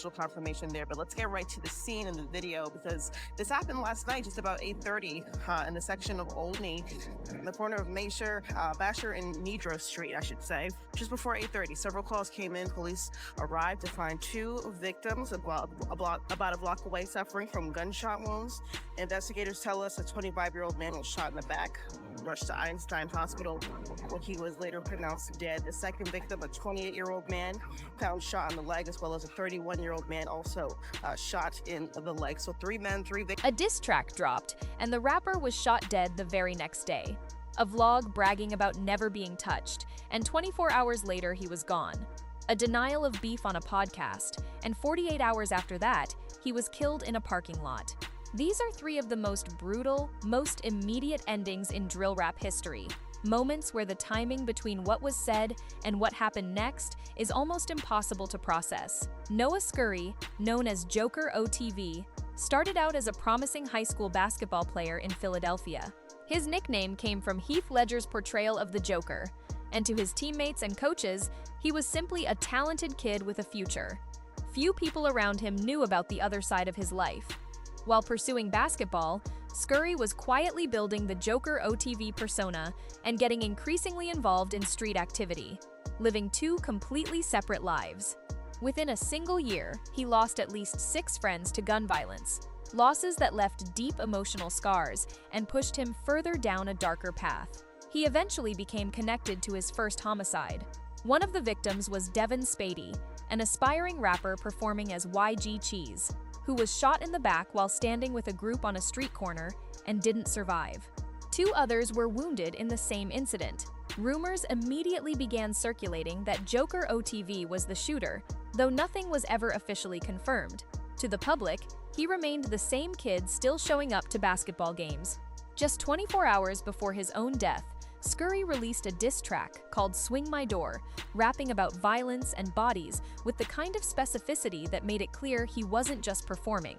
confirmation there, but let's get right to the scene in the video because this happened last night, just about 8:30, in the section of Olney, the corner of Basher and Murd3rs Street, I should say. Just before 8:30, several calls came in. Police arrived to find two victims about a block away suffering from gunshot wounds. Investigators tell us a 25-year-old man was shot in the back, rushed to Einstein Hospital, where he was later pronounced dead. The second victim, a 28-year-old man, found shot in the leg, as well as a 31-year-old man also shot in the leg. So 3 men, 3 victims. A diss track dropped, and the rapper was shot dead the very next day. A vlog bragging about never being touched, and 24 hours later he was gone. A denial of beef on a podcast, and 48 hours after that, he was killed in a parking lot. These are 3 of the most brutal, most immediate endings in drill rap history. Moments where the timing between what was said and what happened next is almost impossible to process. Noah Scurry, known as Joker OTV, started out as a promising high school basketball player in Philadelphia. His nickname came from Heath Ledger's portrayal of the Joker, and to his teammates and coaches, he was simply a talented kid with a future. Few people around him knew about the other side of his life. While pursuing basketball, Scurry was quietly building the Joker OTV persona and getting increasingly involved in street activity, living 2 completely separate lives. Within a single year, he lost at least 6 friends to gun violence, losses that left deep emotional scars and pushed him further down a darker path. He eventually became connected to his first homicide. One of the victims was Devin Spady, an aspiring rapper performing as YG Cheese, who was shot in the back while standing with a group on a street corner and didn't survive. 2 others were wounded in the same incident. Rumors immediately began circulating that Joker OTV was the shooter, though nothing was ever officially confirmed. To the public, he remained the same kid still showing up to basketball games. Just 24 hours before his own death, Scurry released a diss track called Swing My Door, rapping about violence and bodies with the kind of specificity that made it clear he wasn't just performing.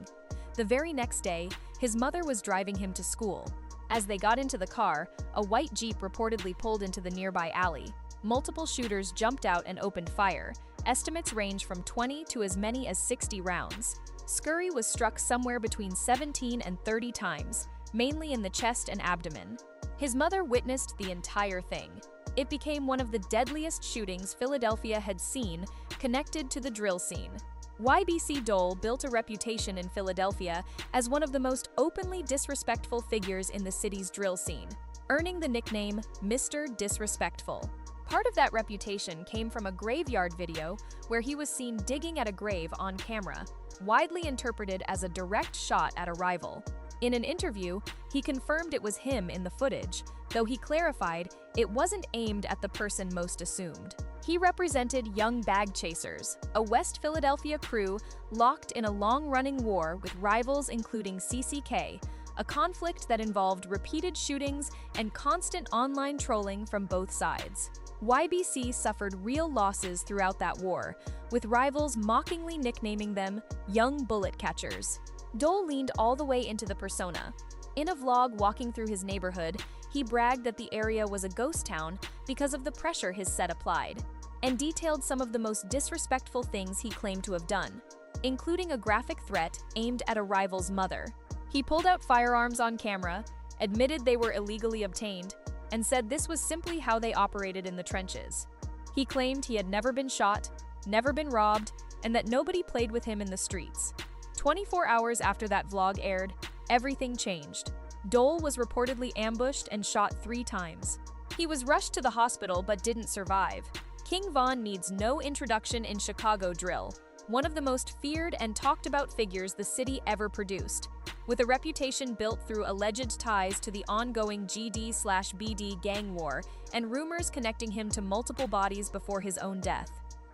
The very next day, his mother was driving him to school. As they got into the car, a white Jeep reportedly pulled into the nearby alley. Multiple shooters jumped out and opened fire. Estimates range from 20 to as many as 60 rounds. Scurry was struck somewhere between 17 and 30 times, mainly in the chest and abdomen. His mother witnessed the entire thing. It became one of the deadliest shootings Philadelphia had seen, connected to the drill scene. YBC Dole built a reputation in Philadelphia as one of the most openly disrespectful figures in the city's drill scene, earning the nickname Mr. Disrespectful. Part of that reputation came from a graveyard video where he was seen digging at a grave on camera, widely interpreted as a direct shot at a rival. In an interview, he confirmed it was him in the footage, though he clarified it wasn't aimed at the person most assumed. He represented Young Bag Chasers, a West Philadelphia crew locked in a long-running war with rivals including CCK, a conflict that involved repeated shootings and constant online trolling from both sides. YBC suffered real losses throughout that war, with rivals mockingly nicknaming them Young Bullet Catchers. Dole leaned all the way into the persona. In a vlog walking through his neighborhood, he bragged that the area was a ghost town because of the pressure his set applied, and detailed some of the most disrespectful things he claimed to have done, including a graphic threat aimed at a rival's mother. He pulled out firearms on camera, admitted they were illegally obtained, and said this was simply how they operated in the trenches. He claimed he had never been shot, never been robbed, and that nobody played with him in the streets. 24 hours after that vlog aired, everything changed. Dole was reportedly ambushed and shot 3 times. He was rushed to the hospital but didn't survive. King Von needs no introduction in Chicago drill, one of the most feared and talked about figures the city ever produced. With a reputation built through alleged ties to the ongoing GD/BD gang war and rumors connecting him to multiple bodies before his own death.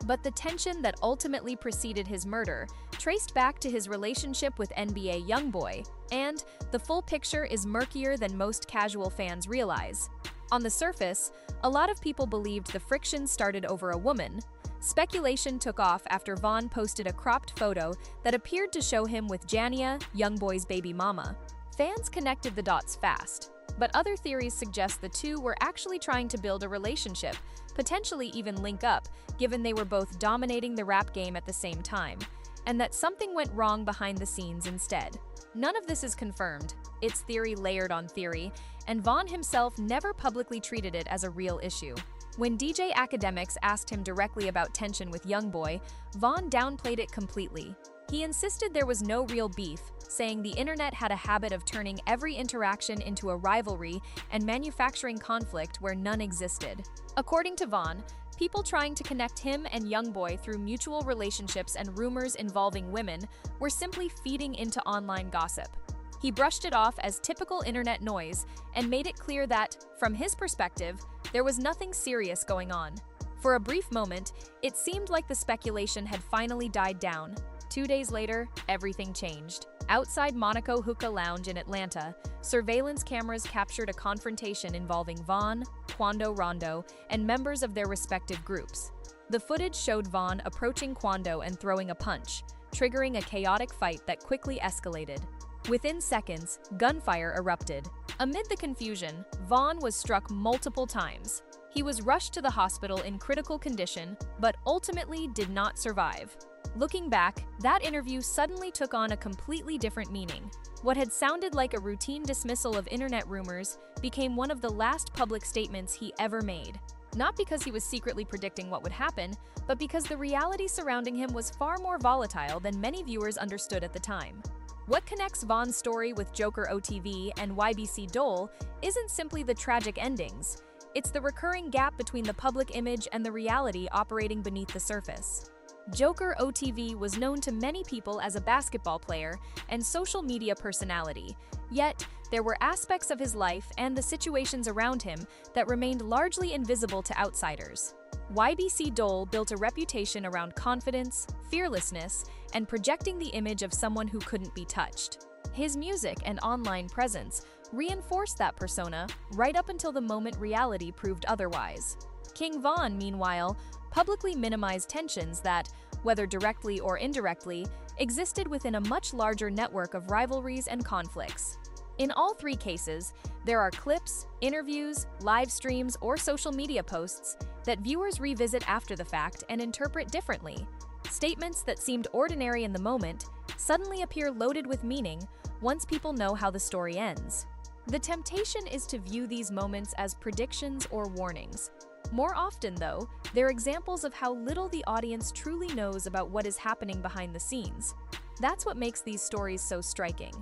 But the tension that ultimately preceded his murder traced back to his relationship with NBA YoungBoy, and the full picture is murkier than most casual fans realize. On the surface, a lot of people believed the friction started over a woman. Speculation took off after Von posted a cropped photo that appeared to show him with Jania, YoungBoy's baby mama. Fans connected the dots fast, but other theories suggest the two were actually trying to build a relationship, potentially even link up, given they were both dominating the rap game at the same time. and that something went wrong behind the scenes instead. None of this is confirmed. It's theory layered on theory, and Vaughn himself never publicly treated it as a real issue. When DJ Academics asked him directly about tension with Youngboy, Vaughn downplayed it completely. He insisted there was no real beef, saying the internet had a habit of turning every interaction into a rivalry and manufacturing conflict where none existed. According to Vaughn, people trying to connect him and Youngboy through mutual relationships and rumors involving women were simply feeding into online gossip. He brushed it off as typical internet noise and made it clear that, from his perspective, there was nothing serious going on. For a brief moment, it seemed like the speculation had finally died down. 2 days later, everything changed. Outside Monaco Hookah Lounge in Atlanta, surveillance cameras captured a confrontation involving Vaughn, Quando Rondo, and members of their respective groups. The footage showed Vaughn approaching Quando and throwing a punch, triggering a chaotic fight that quickly escalated. Within seconds, gunfire erupted. Amid the confusion, Vaughn was struck multiple times. He was rushed to the hospital in critical condition, but ultimately did not survive. Looking back, that interview suddenly took on a completely different meaning. What had sounded like a routine dismissal of internet rumors became one of the last public statements he ever made. Not because he was secretly predicting what would happen, but because the reality surrounding him was far more volatile than many viewers understood at the time. What connects Vaughn's story with Joker OTV and YBC Dole isn't simply the tragic endings. It's the recurring gap between the public image and the reality operating beneath the surface. Joker OTV was known to many people as a basketball player and social media personality, yet there were aspects of his life and the situations around him that remained largely invisible to outsiders. YBC Dole built a reputation around confidence, fearlessness, and projecting the image of someone who couldn't be touched. His music and online presence reinforced that persona right up until the moment reality proved otherwise. King Von, meanwhile, publicly minimized tensions that, whether directly or indirectly, existed within a much larger network of rivalries and conflicts. In all three cases, there are clips, interviews, live streams, or social media posts that viewers revisit after the fact and interpret differently. Statements that seemed ordinary in the moment suddenly appear loaded with meaning once people know how the story ends. The temptation is to view these moments as predictions or warnings. More often, though, they're examples of how little the audience truly knows about what is happening behind the scenes. That's what makes these stories so striking.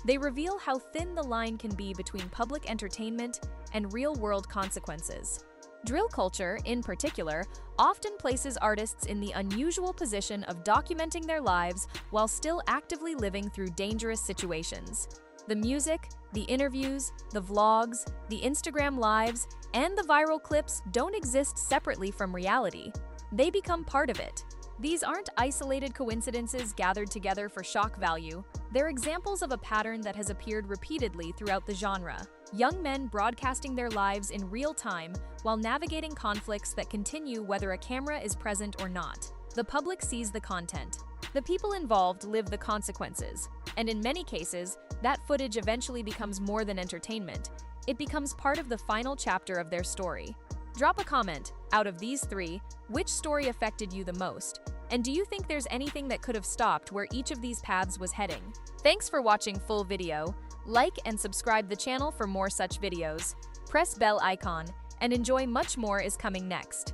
They reveal how thin the line can be between public entertainment and real-world consequences. Drill culture, in particular, often places artists in the unusual position of documenting their lives while still actively living through dangerous situations. The music, the interviews, the vlogs, the Instagram lives, and the viral clips don't exist separately from reality. They become part of it. These aren't isolated coincidences gathered together for shock value. They're examples of a pattern that has appeared repeatedly throughout the genre. Young men broadcasting their lives in real time while navigating conflicts that continue whether a camera is present or not. The public sees the content. The people involved live the consequences. And in many cases, that footage eventually becomes more than entertainment. It becomes part of the final chapter of their story. Drop a comment. Out of these three, which story affected you the most? And do you think there's anything that could have stopped where each of these paths was heading? Thanks for watching full video. Like and subscribe the channel for more such videos. Press bell icon and enjoy much more is coming next.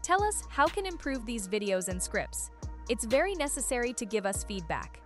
Tell us how can improve these videos and scripts. It's very necessary to give us feedback.